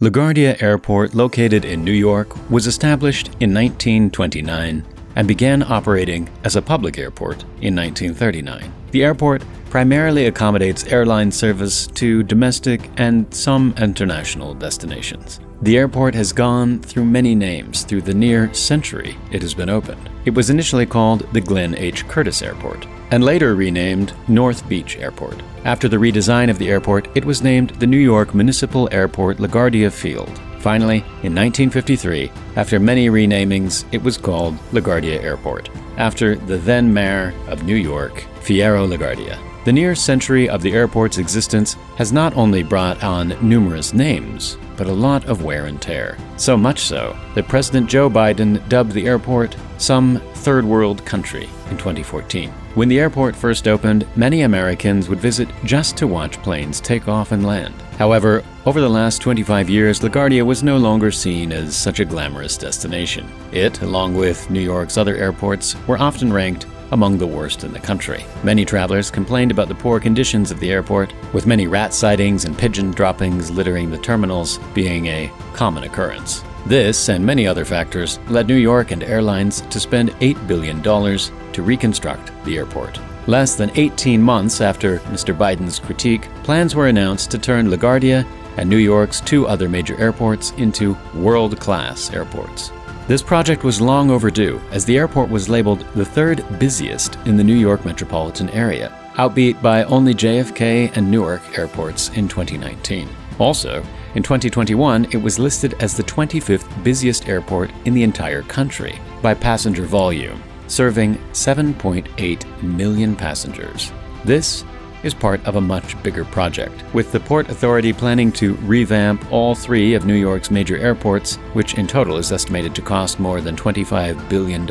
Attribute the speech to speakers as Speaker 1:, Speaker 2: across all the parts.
Speaker 1: LaGuardia Airport, located in New York, was established in 1929 and began operating as a public airport in 1939. The airport primarily accommodates airline service to domestic and some international destinations. The airport has gone through many names through the near century it has been opened. It was initially called the Glenn H. Curtis Airport and later renamed North Beach Airport. After the redesign of the airport, it was named the New York Municipal Airport LaGuardia Field. Finally, in 1953, after many renamings, it was called LaGuardia Airport, after the then mayor of New York, Fiorello La Guardia. The near century of the airport's existence has not only brought on numerous names, but a lot of wear and tear. So much so that President Joe Biden dubbed the airport some third world country in 2014. When the airport first opened, many Americans would visit just to watch planes take off and land. However, over the last 25 years, LaGuardia was no longer seen as such a glamorous destination. It, along with New York's other airports, were often ranked among the worst in the country. Many travelers complained about the poor conditions of the airport, with many rat sightings and pigeon droppings littering the terminals being a common occurrence. This and many other factors led New York and airlines to spend $8 billion to reconstruct the airport. Less than 18 months after Mr. Biden's critique, plans were announced to turn LaGuardia and New York's two other major airports into world-class airports. This project was long overdue, as the airport was labeled the third busiest in the New York metropolitan area, outbeat by only JFK and Newark airports in 2019. Also, in 2021, it was listed as the 25th busiest airport in the entire country by passenger volume, serving 7.8 million passengers. This is part of a much bigger project, with the Port Authority planning to revamp all three of New York's major airports, which in total is estimated to cost more than $25 billion.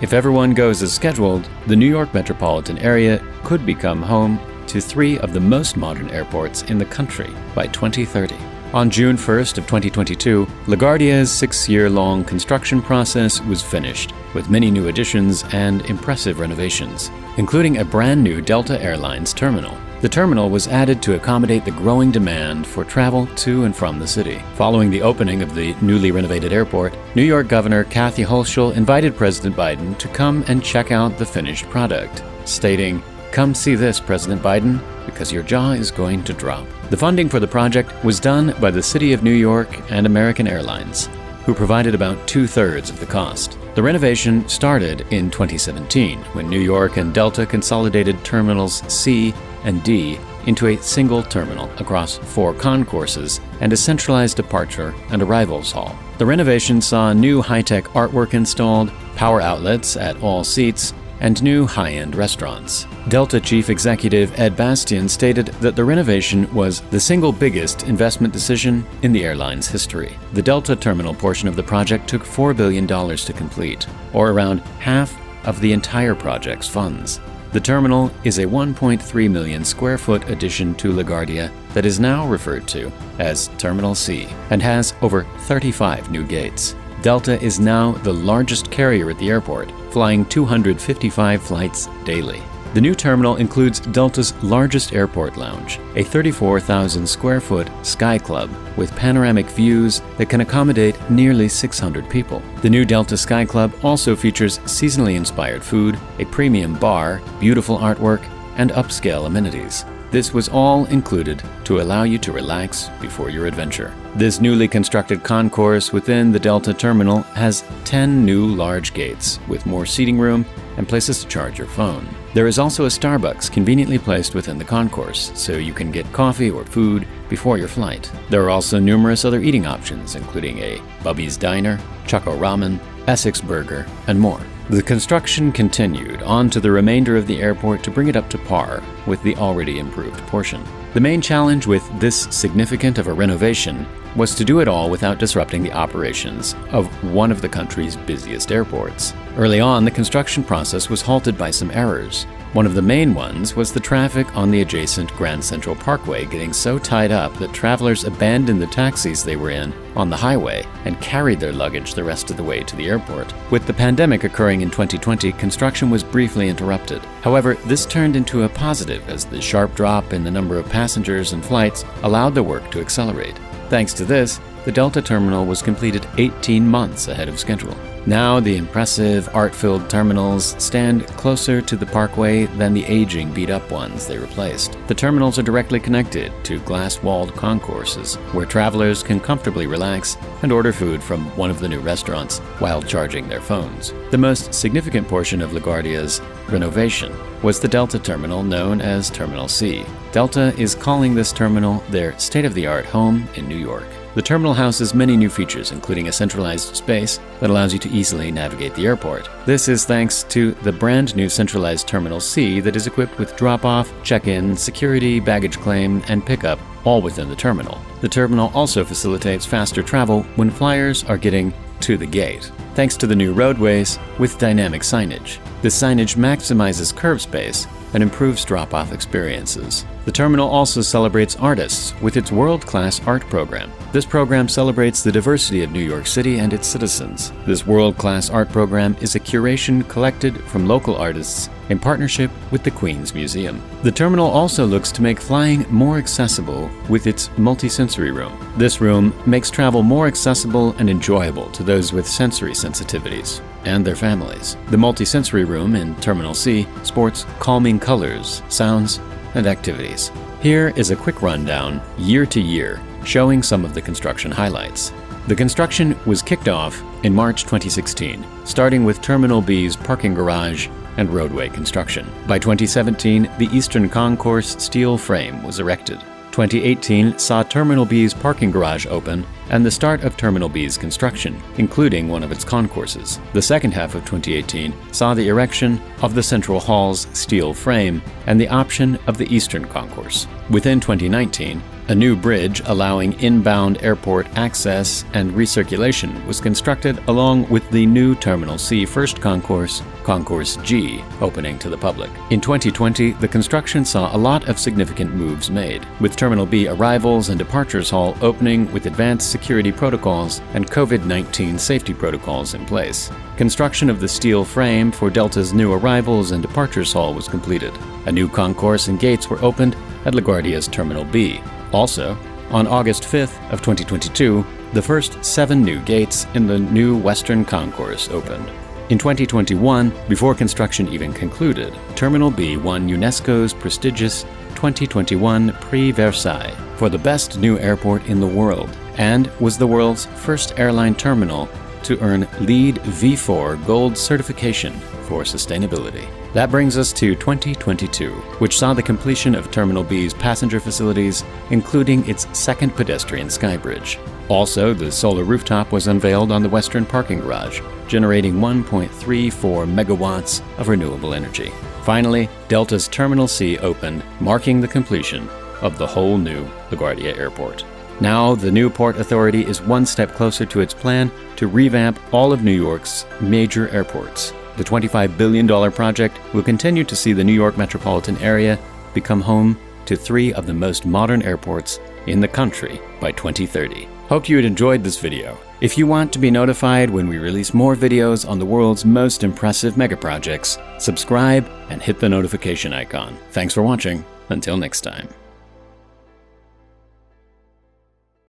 Speaker 1: If everyone goes as scheduled, the New York metropolitan area could become home to three of the most modern airports in the country by 2030. On June 1st of 2022, LaGuardia's 6-year-long construction process was finished, with many new additions and impressive renovations, including a brand new Delta Airlines terminal. The terminal was added to accommodate the growing demand for travel to and from the city. Following the opening of the newly renovated airport, New York Governor Kathy Hochul invited President Biden to come and check out the finished product, stating, "Come see this, President Biden, because your jaw is going to drop." The funding for the project was done by the City of New York and American Airlines, who provided about 2/3 of the cost. The renovation started in 2017, when New York and Delta consolidated Terminals C and D into a single terminal across 4 concourses and a centralized departure and arrivals hall. The renovation saw new high-tech artwork installed, power outlets at all seats, and new high-end restaurants. Delta Chief Executive Ed Bastian stated that the renovation was the single biggest investment decision in the airline's history. The Delta terminal portion of the project took $4 billion to complete, or around half of the entire project's funds. The terminal is a 1.3 million square foot addition to LaGuardia that is now referred to as Terminal C and has over 35 new gates. Delta is now the largest carrier at the airport, flying 255 flights daily. The new terminal includes Delta's largest airport lounge, a 34,000 square foot Sky Club with panoramic views that can accommodate nearly 600 people. The new Delta Sky Club also features seasonally inspired food, a premium bar, beautiful artwork, and upscale amenities. This was all included to allow you to relax before your adventure. This newly constructed concourse within the Delta terminal has 10 new large gates with more seating room and places to charge your phone. There is also a Starbucks conveniently placed within the concourse, so you can get coffee or food before your flight. There are also numerous other eating options, including a Bubby's Diner, Choco Ramen, Essex Burger, and more. The construction continued on to the remainder of the airport to bring it up to par with the already improved portion. The main challenge with this significant of a renovation was to do it all without disrupting the operations of one of the country's busiest airports. Early on, the construction process was halted by some errors. One of the main ones was the traffic on the adjacent Grand Central Parkway getting so tied up that travelers abandoned the taxis they were in on the highway and carried their luggage the rest of the way to the airport. With the pandemic occurring in 2020, construction was briefly interrupted. However, this turned into a positive as the sharp drop in the number of passengers and flights allowed the work to accelerate. Thanks to this, the Delta terminal was completed 18 months ahead of schedule. Now the impressive, art-filled terminals stand closer to the parkway than the aging, beat-up ones they replaced. The terminals are directly connected to glass-walled concourses where travelers can comfortably relax and order food from one of the new restaurants while charging their phones. The most significant portion of LaGuardia's renovation was the Delta terminal known as Terminal C. Delta is calling this terminal their state-of-the-art home in New York. The terminal houses many new features, including a centralized space that allows you to easily navigate the airport. This is thanks to the brand new centralized Terminal C that is equipped with drop-off, check-in, security, baggage claim, and pickup, all within the terminal. The terminal also facilitates faster travel when flyers are getting to the gate, thanks to the new roadways with dynamic signage. This signage maximizes curb space and improves drop-off experiences. The terminal also celebrates artists with its world-class art program. This program celebrates the diversity of New York City and its citizens. This world-class art program is a curation collected from local artists in partnership with the Queen's Museum. The terminal also looks to make flying more accessible with its multisensory room. This room makes travel more accessible and enjoyable to those with sensory sensitivities and their families. The multisensory room in Terminal C sports calming colors, sounds, and activities. Here is a quick rundown, year to year, showing some of the construction highlights. The construction was kicked off in March 2016, starting with Terminal B's parking garage and roadway construction. By 2017, the Eastern Concourse steel frame was erected. 2018 saw Terminal B's parking garage open and the start of Terminal B's construction, including one of its concourses. The second half of 2018 saw the erection of the Central Hall's steel frame and the option of the Eastern Concourse. Within 2019, a new bridge allowing inbound airport access and recirculation was constructed along with the new Terminal C First Concourse, Concourse G, opening to the public. In 2020, the construction saw a lot of significant moves made, with Terminal B arrivals and departures hall opening with advanced security protocols and COVID-19 safety protocols in place. Construction of the steel frame for Delta's new arrivals and departures hall was completed. A new concourse and gates were opened at LaGuardia's Terminal B. Also, on August 5th of 2022, the first 7 new gates in the new Western Concourse opened. In 2021, before construction even concluded, Terminal B won UNESCO's prestigious 2021 Prix Versailles for the best new airport in the world and was the world's first airline terminal to earn LEED v4 Gold certification for sustainability. That brings us to 2022, which saw the completion of Terminal B's passenger facilities, including its second pedestrian skybridge. Also, the solar rooftop was unveiled on the Western parking garage, generating 1.34 megawatts of renewable energy. Finally, Delta's Terminal C opened, marking the completion of the whole new LaGuardia Airport. Now, the new Port Authority is one step closer to its plan to revamp all of New York's major airports. The $25 billion project will continue to see the New York metropolitan area become home to 3 of the most modern airports in the country by 2030. Hope you had enjoyed this video. If you want to be notified when we release more videos on the world's most impressive megaprojects, subscribe and hit the notification icon. Thanks for watching. Until next time.